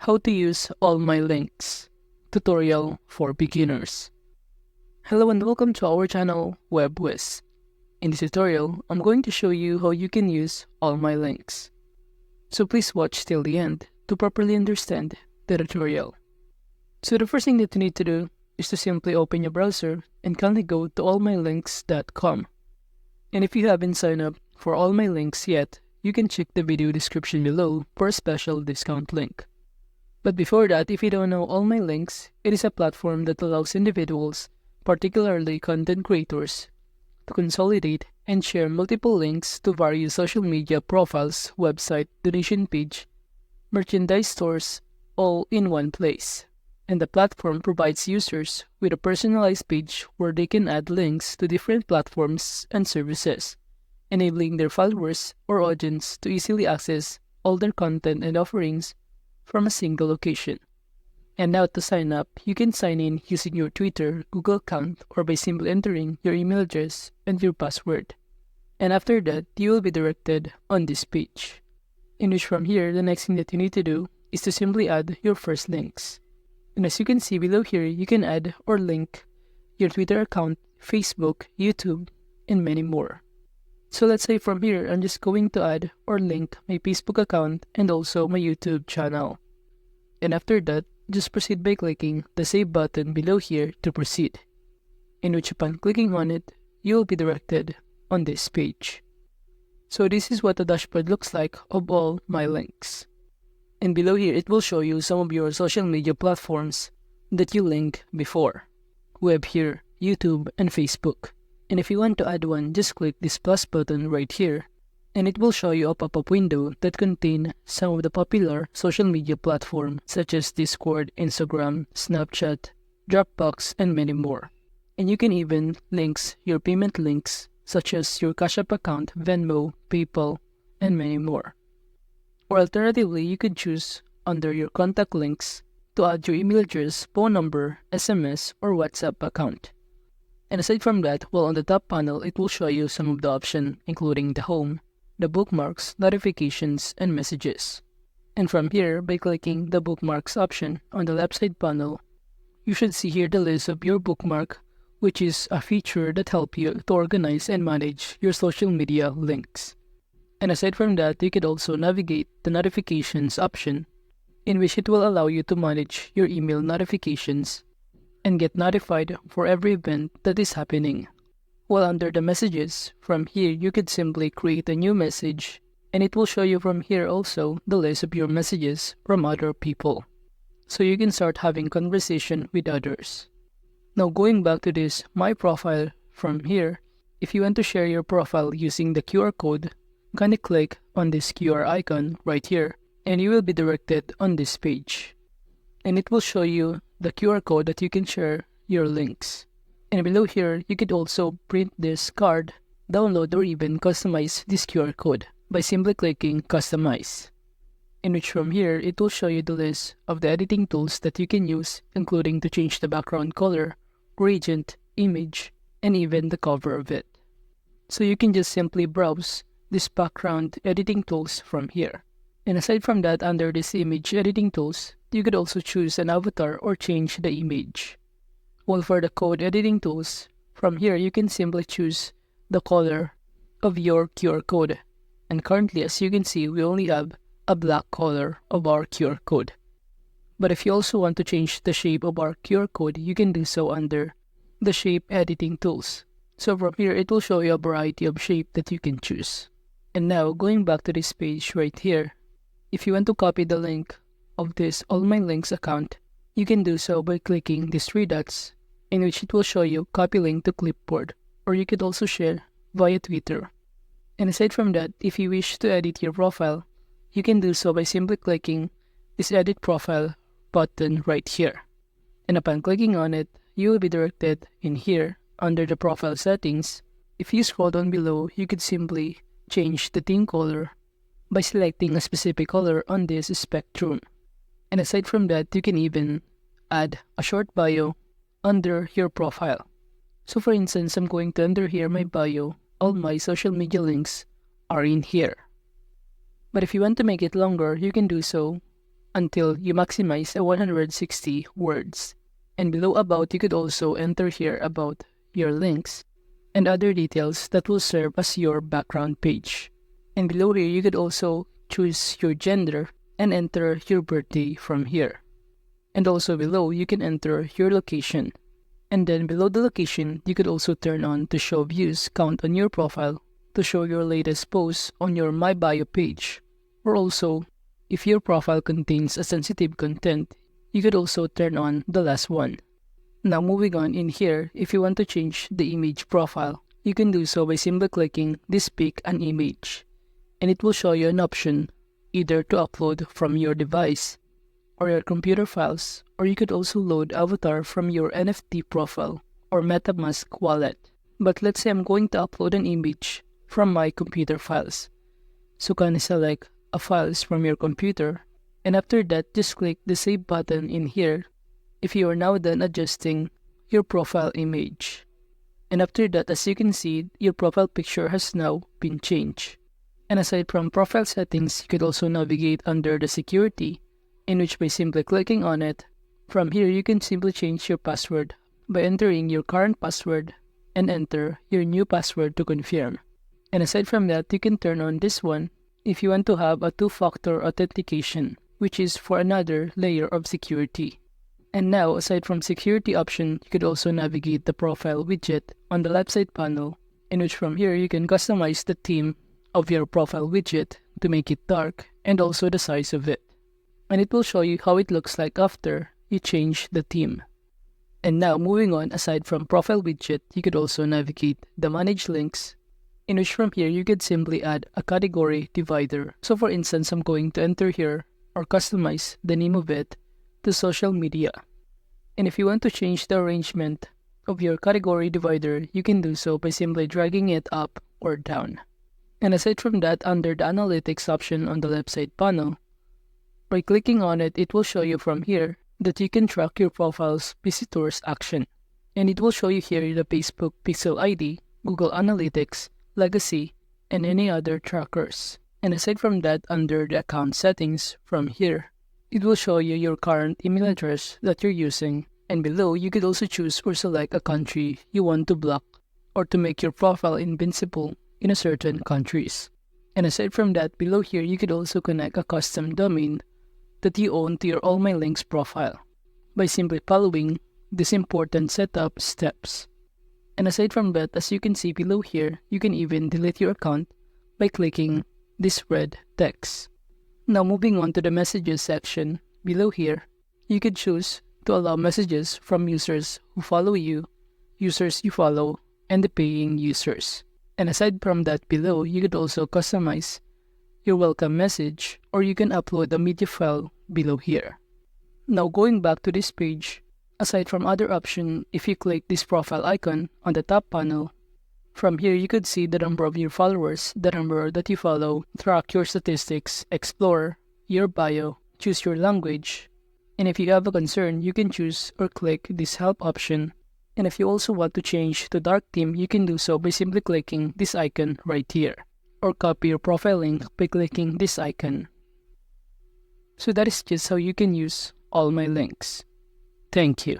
How to use Allmylinks tutorial for beginners. Hello and welcome to our channel WebWiz. In this tutorial, I'm going to show you how you can use Allmylinks. So please watch till the end to properly understand the tutorial. So the first thing that you need to do is to simply open your browser and kindly go to allmylinks.com. And if you haven't signed up for Allmylinks yet, you can check the video description below for a special discount link. But before that, if you don't know Allmylinks, it is a platform that allows individuals, particularly content creators, to consolidate and share multiple links to various social media profiles, website, donation page, merchandise stores, all in one place. And the platform provides users with a personalized page where they can add links to different platforms and services, enabling their followers or audience to easily access all their content and offerings from a single location. And now to sign up, you can sign in using your Twitter, Google account, or by simply entering your email address and your password. And after that, you will be directed on this page, in which from here, the next thing that you need to do is to simply add your first links. And as you can see below here, you can add or link your Twitter account, Facebook, YouTube, and many more. So let's say from here, I'm just going to add or link my Facebook account and also my YouTube channel. And after that, just proceed by clicking the save button below here to proceed, in which upon clicking on it, you will be directed on this page. So this is what the dashboard looks like of all my links. And below here, it will show you some of your social media platforms that you linked before. We have here YouTube and Facebook. And if you want to add one, just click this plus button right here, and it will show you a pop-up window that contain some of the popular social media platforms such as Discord, Instagram, Snapchat, Dropbox, and many more. And you can even link your payment links such as your Cash App account, Venmo, PayPal, and many more. Or alternatively, you could choose under your contact links to add your email address, phone number, SMS, or WhatsApp account. And aside from that, well, on the top panel, it will show you some of the options, including the home, the bookmarks, notifications, and messages. And from here, by clicking the bookmarks option on the left side panel, you should see here the list of your bookmark, which is a feature that helps you to organize and manage your social media links. And aside from that, you could also navigate the notifications option, in which it will allow you to manage your email notifications and get notified for every event that is happening. While under the messages, from here you could simply create a new message, and it will show you from here also the list of your messages from other people. So you can start having conversation with others. Now going back to this My Profile, from here, if you want to share your profile using the QR code, kindly click on this QR icon right here, and you will be directed on this page. And it will show you the QR code that you can share your links. And below here, you could also print this card, download, or even customize this QR code by simply clicking Customize. In which from here, it will show you the list of the editing tools that you can use, including to change the background color, gradient, image, and even the cover of it. So you can just simply browse this background editing tools from here. And aside from that, under this image editing tools, you could also choose an avatar or change the image. While for the code editing tools, from here you can simply choose the color of your QR code. And currently, as you can see, we only have a black color of our QR code. But if you also want to change the shape of our QR code, you can do so under the shape editing tools. So from here, it will show you a variety of shape that you can choose. And now, going back to this page right here, if you want to copy the link of this Allmylinks account, you can do so by clicking these three dots, in which it will show you copy link to clipboard, or you could also share via Twitter. And aside from that, if you wish to edit your profile, you can do so by simply clicking this edit profile button right here. And upon clicking on it, you will be directed in here under the profile settings. If you scroll down below, you could simply change the theme color by selecting a specific color on this spectrum. And aside from that, you can even add a short bio under your profile. So for instance, I'm going to enter here my bio. All my social media links are in here. But if you want to make it longer, you can do so until you maximize a 160 words. And below about, you could also enter here about your links and other details that will serve as your background page. And below here, you could also choose your gender and enter your birthday from here. And also below, you can enter your location. And then below the location, you could also turn on to show views count on your profile to show your latest posts on your My Bio page. Or also, if your profile contains a sensitive content, you could also turn on the last one. Now moving on in here, if you want to change the image profile, you can do so by simply clicking this pick an image. And it will show you an option either to upload from your device or your computer files, or you could also load avatar from your NFT profile or MetaMask wallet. But let's say I'm going to upload an image from my computer files. So can select a files from your computer, and after that just click the save button in here if you are now done adjusting your profile image. And after that, as you can see, your profile picture has now been changed. And aside from profile settings, you could also navigate under the security, in which by simply clicking on it, from here you can simply change your password by entering your current password and enter your new password to confirm. And aside from that, you can turn on this one if you want to have a two-factor authentication, which is for another layer of security. And now, aside from security option, you could also navigate the profile widget on the left side panel, in which from here you can customize the theme of your profile widget to make it dark and also the size of it. And it will show you how it looks like after you change the theme. And now moving on, aside from profile widget, you could also navigate the manage links, in which from here you could simply add a category divider. So for instance, I'm going to enter here or customize the name of it to social media. And if you want to change the arrangement of your category divider, you can do so by simply dragging it up or down. And aside from that, under the analytics option on the left side panel, by clicking on it, it will show you from here that you can track your profile's visitors action. And it will show you here the Facebook Pixel ID, Google Analytics, Legacy, and any other trackers. And aside from that, under the account settings from here, it will show you your current email address that you're using. And below, you could also choose or select a country you want to block or to make your profile invincible in a certain countries. And aside from that, below here, you could also connect a custom domain that you own to your Allmylinks profile by simply following these important setup steps. And aside from that, as you can see below here, you can even delete your account by clicking this red text. Now moving on to the messages section, below here, you could choose to allow messages from users who follow you, users you follow, and the paying users. And aside from that below, you could also customize your welcome message, or you can upload a media file below here. Now going back to this page, aside from other option, if you click this profile icon on the top panel, from here you could see the number of your followers, the number that you follow, track your statistics, explore your bio, choose your language, and if you have a concern, you can choose or click this help option. And if you also want to change to dark theme, you can do so by simply clicking this icon right here, or copy your profile link by clicking this icon. So that is just how you can use Allmylinks. Thank you.